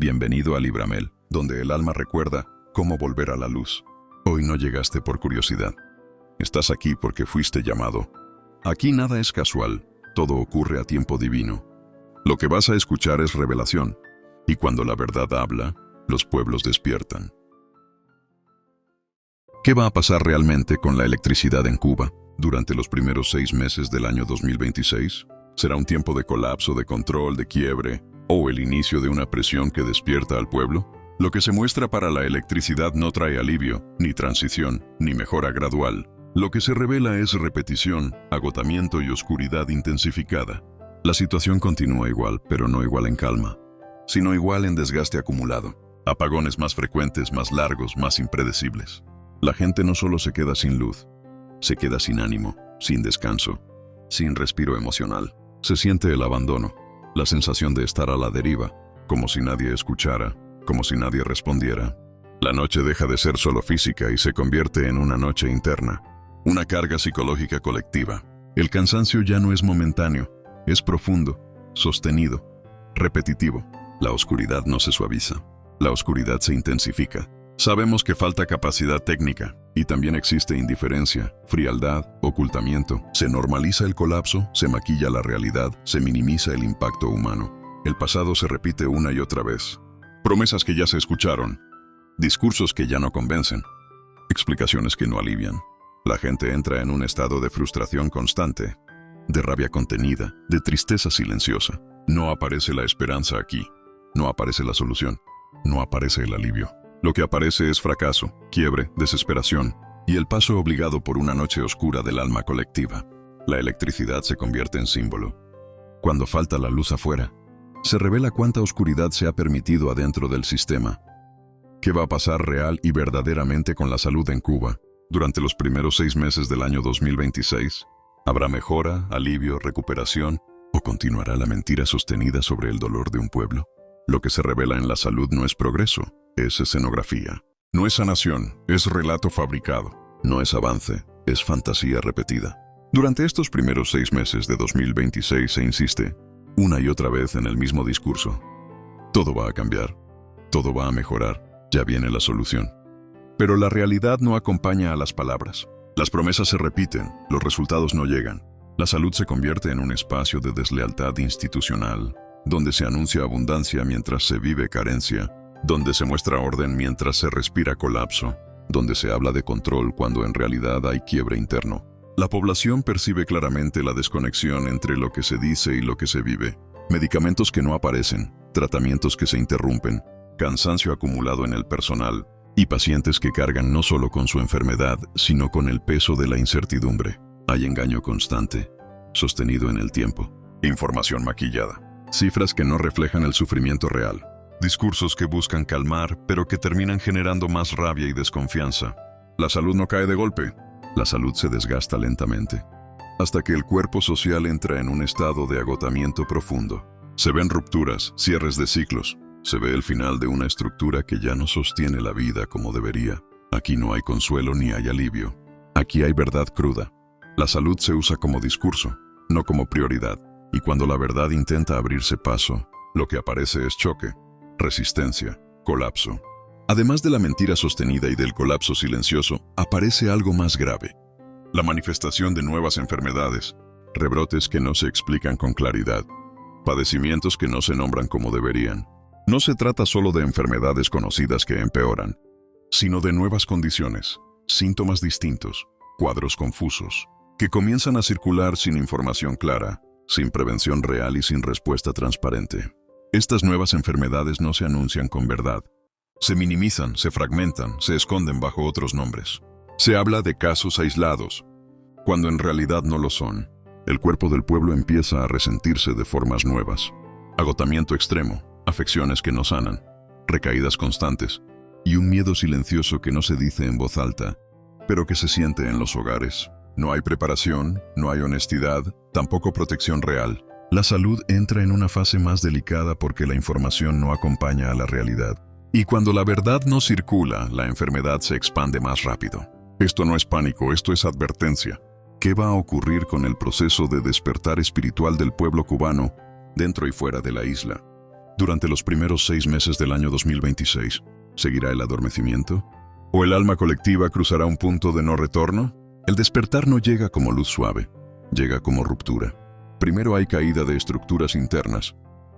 Bienvenido a Libramel, donde el alma recuerda cómo volver a la luz. Hoy no llegaste por curiosidad. Estás aquí porque fuiste llamado. Aquí nada es casual, todo ocurre a tiempo divino. Lo que vas a escuchar es revelación, y cuando la verdad habla, los pueblos despiertan. ¿Qué va a pasar realmente con la electricidad en Cuba durante los primeros 6 meses del año 2026? ¿Será un tiempo de colapso, de control, de quiebre, o el inicio de una presión que despierta al pueblo? Lo que se muestra para la electricidad no trae alivio, ni transición, ni mejora gradual. Lo que se revela es repetición, agotamiento y oscuridad intensificada. La situación continúa igual, pero no igual en calma, sino igual en desgaste acumulado. Apagones más frecuentes, más largos, más impredecibles. La gente no solo se queda sin luz, se queda sin ánimo, sin descanso, sin respiro emocional. Se siente el abandono, la sensación de estar a la deriva, como si nadie escuchara, como si nadie respondiera. La noche deja de ser solo física y se convierte en una noche interna, una carga psicológica colectiva. El cansancio ya no es momentáneo, es profundo, sostenido, repetitivo. La oscuridad no se suaviza, la oscuridad se intensifica. Sabemos que falta capacidad técnica, y también existe indiferencia, frialdad, ocultamiento. Se normaliza el colapso, se maquilla la realidad, se minimiza el impacto humano. El pasado se repite una y otra vez. Promesas que ya se escucharon, discursos que ya no convencen, explicaciones que no alivian. La gente entra en un estado de frustración constante, de rabia contenida, de tristeza silenciosa. No aparece la esperanza aquí, no aparece la solución, no aparece el alivio. Lo que aparece es fracaso, quiebre, desesperación y el paso obligado por una noche oscura del alma colectiva. La electricidad se convierte en símbolo. Cuando falta la luz afuera, se revela cuánta oscuridad se ha permitido adentro del sistema. ¿Qué va a pasar real y verdaderamente con la salud en Cuba durante los primeros 6 meses del año 2026? ¿Habrá mejora, alivio, recuperación o continuará la mentira sostenida sobre el dolor de un pueblo? Lo que se revela en la salud no es progreso, es escenografía. No es sanación, es relato fabricado. No es avance, es fantasía repetida. Durante estos primeros 6 meses de 2026 se insiste, una y otra vez en el mismo discurso. Todo va a cambiar, todo va a mejorar, ya viene la solución. Pero la realidad no acompaña a las palabras. Las promesas se repiten, los resultados no llegan. La salud se convierte en un espacio de deslealtad institucional, donde se anuncia abundancia mientras se vive carencia, donde se muestra orden mientras se respira colapso, donde se habla de control cuando en realidad hay quiebre interno. La población percibe claramente la desconexión entre lo que se dice y lo que se vive. Medicamentos que no aparecen, tratamientos que se interrumpen, cansancio acumulado en el personal y pacientes que cargan no solo con su enfermedad, sino con el peso de la incertidumbre. Hay engaño constante, sostenido en el tiempo. Información maquillada. Cifras que no reflejan el sufrimiento real. Discursos que buscan calmar, pero que terminan generando más rabia y desconfianza. La salud no cae de golpe. La salud se desgasta lentamente, hasta que el cuerpo social entra en un estado de agotamiento profundo. Se ven rupturas, cierres de ciclos. Se ve el final de una estructura que ya no sostiene la vida como debería. Aquí no hay consuelo ni hay alivio. Aquí hay verdad cruda. La salud se usa como discurso, no como prioridad. Y cuando la verdad intenta abrirse paso, lo que aparece es choque, resistencia, colapso. Además de la mentira sostenida y del colapso silencioso, aparece algo más grave. La manifestación de nuevas enfermedades, rebrotes que no se explican con claridad, padecimientos que no se nombran como deberían. No se trata solo de enfermedades conocidas que empeoran, sino de nuevas condiciones, síntomas distintos, cuadros confusos, que comienzan a circular sin información clara, sin prevención real y sin respuesta transparente. Estas nuevas enfermedades no se anuncian con verdad. Se minimizan, se fragmentan, se esconden bajo otros nombres. Se habla de casos aislados, cuando en realidad no lo son. El cuerpo del pueblo empieza a resentirse de formas nuevas. Agotamiento extremo, afecciones que no sanan, recaídas constantes y un miedo silencioso que no se dice en voz alta, pero que se siente en los hogares. No hay preparación, no hay honestidad, tampoco protección real. La salud entra en una fase más delicada porque la información no acompaña a la realidad. Y cuando la verdad no circula, la enfermedad se expande más rápido. Esto no es pánico, esto es advertencia. ¿Qué va a ocurrir con el proceso de despertar espiritual del pueblo cubano, dentro y fuera de la isla? Durante los primeros 6 meses del año 2026, ¿seguirá el adormecimiento? ¿O el alma colectiva cruzará un punto de no retorno? El despertar no llega como luz suave, llega como ruptura. Primero hay caída de estructuras internas,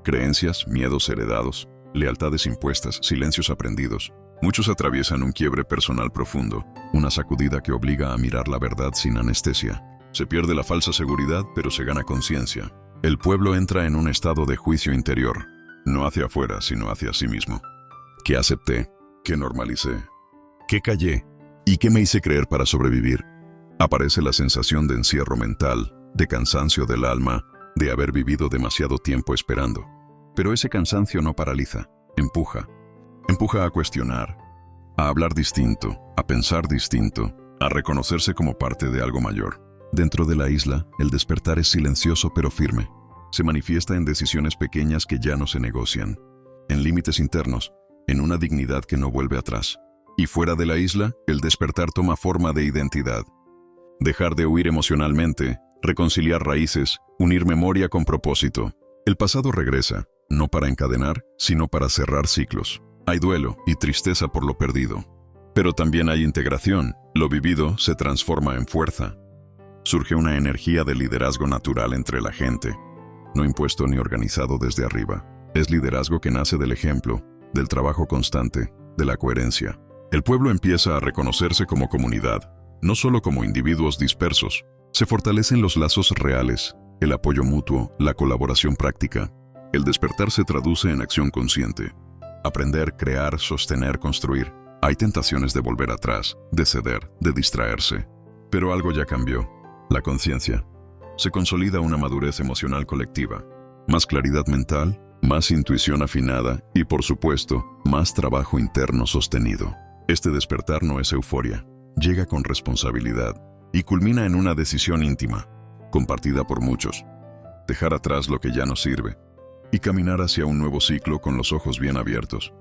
creencias, miedos heredados, lealtades impuestas, silencios aprendidos. Muchos atraviesan un quiebre personal profundo, una sacudida que obliga a mirar la verdad sin anestesia. Se pierde la falsa seguridad, pero se gana conciencia. El pueblo entra en un estado de juicio interior, no hacia afuera, sino hacia sí mismo. ¿Qué acepté? ¿Qué normalicé? ¿Qué callé? ¿Y qué me hice creer para sobrevivir? Aparece la sensación de encierro mental, de cansancio del alma, de haber vivido demasiado tiempo esperando. Pero ese cansancio no paraliza, empuja. Empuja a cuestionar, a hablar distinto, a pensar distinto, a reconocerse como parte de algo mayor. Dentro de la isla, el despertar es silencioso pero firme. Se manifiesta en decisiones pequeñas que ya no se negocian, en límites internos, en una dignidad que no vuelve atrás. Y fuera de la isla, el despertar toma forma de identidad. Dejar de huir emocionalmente, reconciliar raíces, unir memoria con propósito. El pasado regresa, no para encadenar, sino para cerrar ciclos. Hay duelo y tristeza por lo perdido. Pero también hay integración. Lo vivido se transforma en fuerza. Surge una energía de liderazgo natural entre la gente, no impuesto ni organizado desde arriba. Es liderazgo que nace del ejemplo, del trabajo constante, de la coherencia. El pueblo empieza a reconocerse como comunidad, no solo como individuos dispersos. Se fortalecen los lazos reales, el apoyo mutuo, la colaboración práctica. El despertar se traduce en acción consciente. Aprender, crear, sostener, construir. Hay tentaciones de volver atrás, de ceder, de distraerse. Pero algo ya cambió. La conciencia. Se consolida una madurez emocional colectiva. Más claridad mental, más intuición afinada y, por supuesto, más trabajo interno sostenido. Este despertar no es euforia. Llega con responsabilidad y culmina en una decisión íntima, compartida por muchos. Dejar atrás lo que ya no sirve y caminar hacia un nuevo ciclo con los ojos bien abiertos.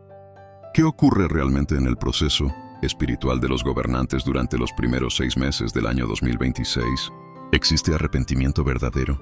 ¿Qué ocurre realmente en el proceso espiritual de los gobernantes durante los primeros 6 meses del año 2026? ¿Existe arrepentimiento verdadero?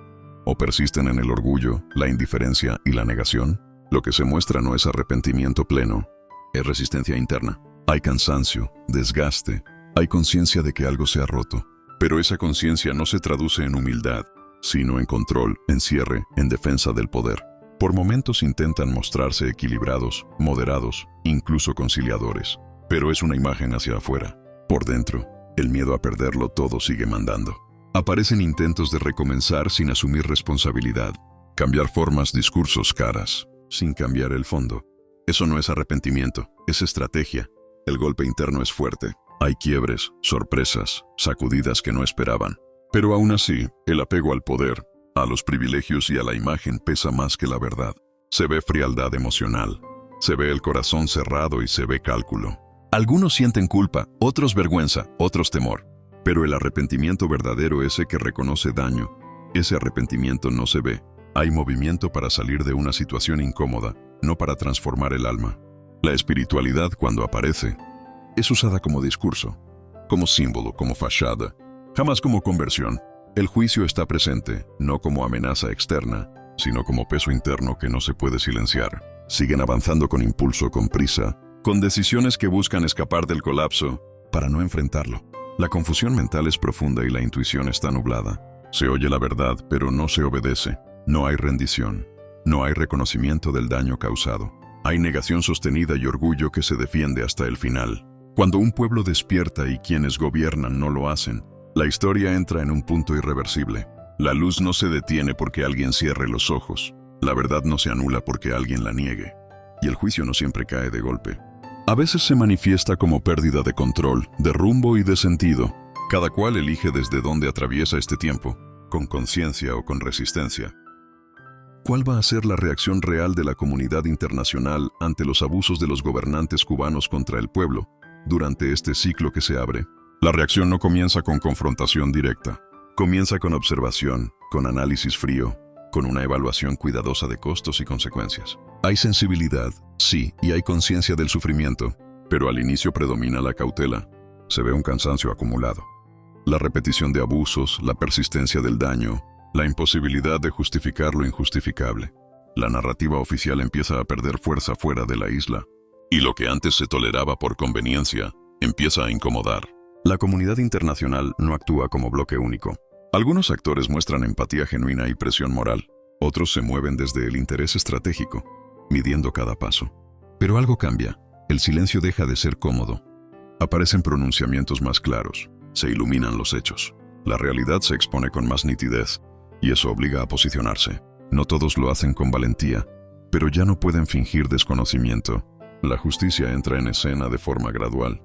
¿O persisten en el orgullo, la indiferencia y la negación? Lo que se muestra no es arrepentimiento pleno, es resistencia interna. Hay cansancio, desgaste, hay conciencia de que algo se ha roto. Pero esa conciencia no se traduce en humildad, sino en control, en cierre, en defensa del poder. Por momentos intentan mostrarse equilibrados, moderados, incluso conciliadores. Pero es una imagen hacia afuera. Por dentro, el miedo a perderlo todo sigue mandando. Aparecen intentos de recomenzar sin asumir responsabilidad. Cambiar formas, discursos, caras, sin cambiar el fondo. Eso no es arrepentimiento, es estrategia. El golpe interno es fuerte. Hay quiebres, sorpresas, sacudidas que no esperaban. Pero aún así, el apego al poder, a los privilegios y a la imagen pesa más que la verdad. Se ve frialdad emocional. Se ve el corazón cerrado y se ve cálculo. Algunos sienten culpa, otros vergüenza, otros temor. Pero el arrepentimiento verdadero, ese que reconoce daño, ese arrepentimiento no se ve. Hay movimiento para salir de una situación incómoda, no para transformar el alma. La espiritualidad, cuando aparece, es usada como discurso, como símbolo, como fachada, jamás como conversión. El juicio está presente, no como amenaza externa, sino como peso interno que no se puede silenciar. Siguen avanzando con impulso, con prisa, con decisiones que buscan escapar del colapso para no enfrentarlo. La confusión mental es profunda y la intuición está nublada. Se oye la verdad, pero no se obedece. No hay rendición. No hay reconocimiento del daño causado. Hay negación sostenida y orgullo que se defiende hasta el final. Cuando un pueblo despierta y quienes gobiernan no lo hacen, la historia entra en un punto irreversible. La luz no se detiene porque alguien cierre los ojos. La verdad no se anula porque alguien la niegue. Y el juicio no siempre cae de golpe. A veces se manifiesta como pérdida de control, de rumbo y de sentido. Cada cual elige desde dónde atraviesa este tiempo, con conciencia o con resistencia. ¿Cuál va a ser la reacción real de la comunidad internacional ante los abusos de los gobernantes cubanos contra el pueblo durante este ciclo que se abre? La reacción no comienza con confrontación directa. Comienza con observación, con análisis frío, con una evaluación cuidadosa de costos y consecuencias. Hay sensibilidad, sí, y hay conciencia del sufrimiento, pero al inicio predomina la cautela. Se ve un cansancio acumulado. La repetición de abusos, la persistencia del daño, la imposibilidad de justificar lo injustificable. La narrativa oficial empieza a perder fuerza fuera de la isla, y lo que antes se toleraba por conveniencia empieza a incomodar. La comunidad internacional no actúa como bloque único. Algunos actores muestran empatía genuina y presión moral. Otros se mueven desde el interés estratégico, midiendo cada paso. Pero algo cambia. El silencio deja de ser cómodo. Aparecen pronunciamientos más claros. Se iluminan los hechos. La realidad se expone con más nitidez, y eso obliga a posicionarse. No todos lo hacen con valentía, pero ya no pueden fingir desconocimiento. La justicia entra en escena de forma gradual.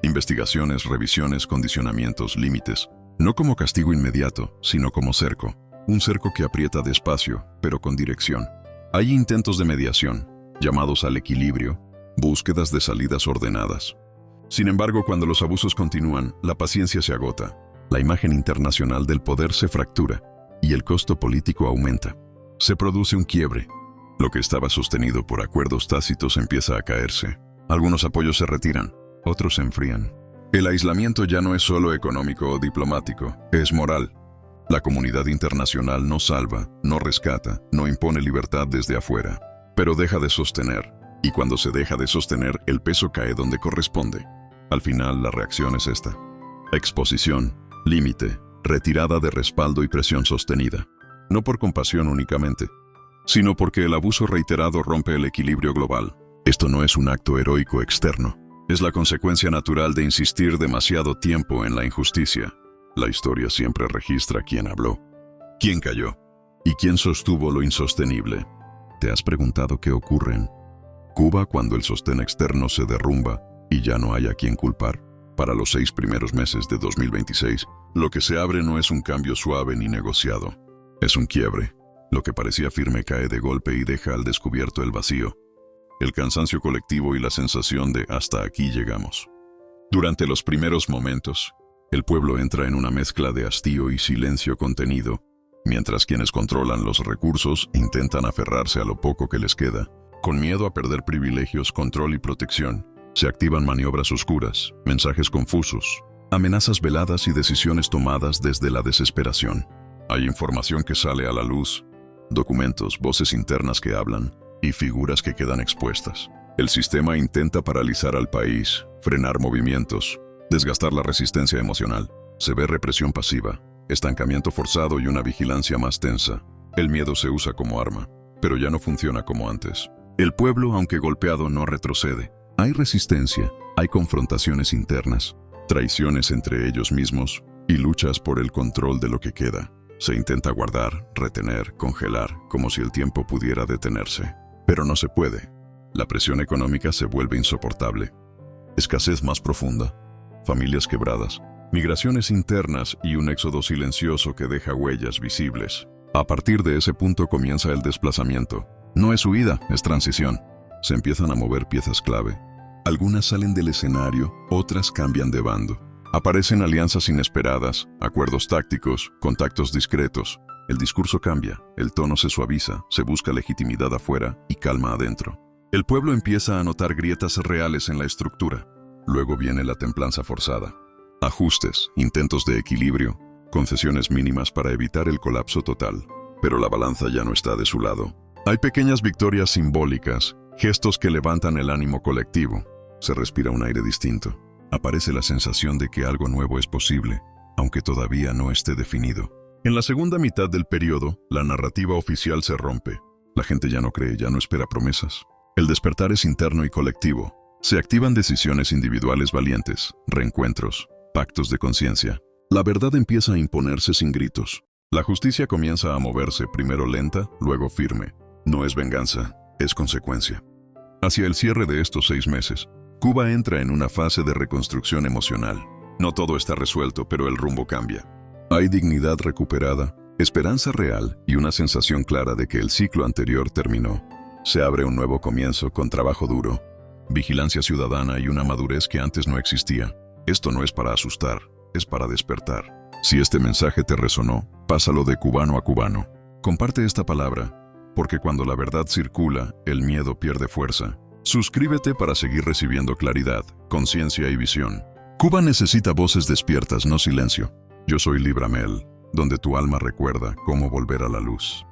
Investigaciones, revisiones, condicionamientos, límites. No como castigo inmediato, sino como cerco. Un cerco que aprieta despacio, pero con dirección. Hay intentos de mediación, llamados al equilibrio, búsquedas de salidas ordenadas. Sin embargo, cuando los abusos continúan, la paciencia se agota. La imagen internacional del poder se fractura y el costo político aumenta. Se produce un quiebre. Lo que estaba sostenido por acuerdos tácitos empieza a caerse. Algunos apoyos se retiran, otros se enfrían. El aislamiento ya no es solo económico o diplomático, es moral. La comunidad internacional no salva, no rescata, no impone libertad desde afuera, pero deja de sostener. Y cuando se deja de sostener, el peso cae donde corresponde. Al final, la reacción es esta: exposición, límite, retirada de respaldo y presión sostenida. No por compasión únicamente, sino porque el abuso reiterado rompe el equilibrio global. Esto no es un acto heroico externo. Es la consecuencia natural de insistir demasiado tiempo en la injusticia. La historia siempre registra quién habló, quién cayó y quién sostuvo lo insostenible. ¿Te has preguntado qué ocurre en Cuba cuando el sostén externo se derrumba y ya no hay a quien culpar? Para los 6 primeros meses de 2026, lo que se abre no es un cambio suave ni negociado. Es un quiebre. Lo que parecía firme cae de golpe y deja al descubierto el vacío, el cansancio colectivo y la sensación de hasta aquí llegamos. Durante los primeros momentos, el pueblo entra en una mezcla de hastío y silencio contenido, mientras quienes controlan los recursos intentan aferrarse a lo poco que les queda. Con miedo a perder privilegios, control y protección, se activan maniobras oscuras, mensajes confusos, amenazas veladas y decisiones tomadas desde la desesperación. Hay información que sale a la luz, documentos, voces internas que hablan y figuras que quedan expuestas. El sistema intenta paralizar al país, frenar movimientos, desgastar la resistencia emocional. Se ve represión pasiva, estancamiento forzado y una vigilancia más tensa. El miedo se usa como arma, pero ya no funciona como antes. El pueblo, aunque golpeado, no retrocede. Hay resistencia, hay confrontaciones internas, traiciones entre ellos mismos y luchas por el control de lo que queda. Se intenta guardar, retener, congelar, como si el tiempo pudiera detenerse. Pero no se puede. La presión económica se vuelve insoportable. Escasez más profunda, familias quebradas, migraciones internas y un éxodo silencioso que deja huellas visibles. A partir de ese punto comienza el desplazamiento. No es huida, es transición. Se empiezan a mover piezas clave. Algunas salen del escenario, otras cambian de bando. Aparecen alianzas inesperadas, acuerdos tácticos, contactos discretos. El discurso cambia, el tono se suaviza, se busca legitimidad afuera y calma adentro. El pueblo empieza a notar grietas reales en la estructura. Luego viene la templanza forzada. Ajustes, intentos de equilibrio, concesiones mínimas para evitar el colapso total. Pero la balanza ya no está de su lado. Hay pequeñas victorias simbólicas, gestos que levantan el ánimo colectivo. Se respira un aire distinto. Aparece la sensación de que algo nuevo es posible, aunque todavía no esté definido. En la segunda mitad del periodo, la narrativa oficial se rompe. La gente ya no cree, ya no espera promesas. El despertar es interno y colectivo. Se activan decisiones individuales valientes, reencuentros, pactos de conciencia. La verdad empieza a imponerse sin gritos. La justicia comienza a moverse, primero lenta, luego firme. No es venganza, es consecuencia. Hacia el cierre de estos 6 meses, Cuba entra en una fase de reconstrucción emocional. No todo está resuelto, pero el rumbo cambia. Hay dignidad recuperada, esperanza real y una sensación clara de que el ciclo anterior terminó. Se abre un nuevo comienzo con trabajo duro, vigilancia ciudadana y una madurez que antes no existía. Esto no es para asustar, es para despertar. Si este mensaje te resonó, pásalo de cubano a cubano. Comparte esta palabra, porque cuando la verdad circula, el miedo pierde fuerza. Suscríbete para seguir recibiendo claridad, conciencia y visión. Cuba necesita voces despiertas, no silencio. Yo soy Libramel, donde tu alma recuerda cómo volver a la luz.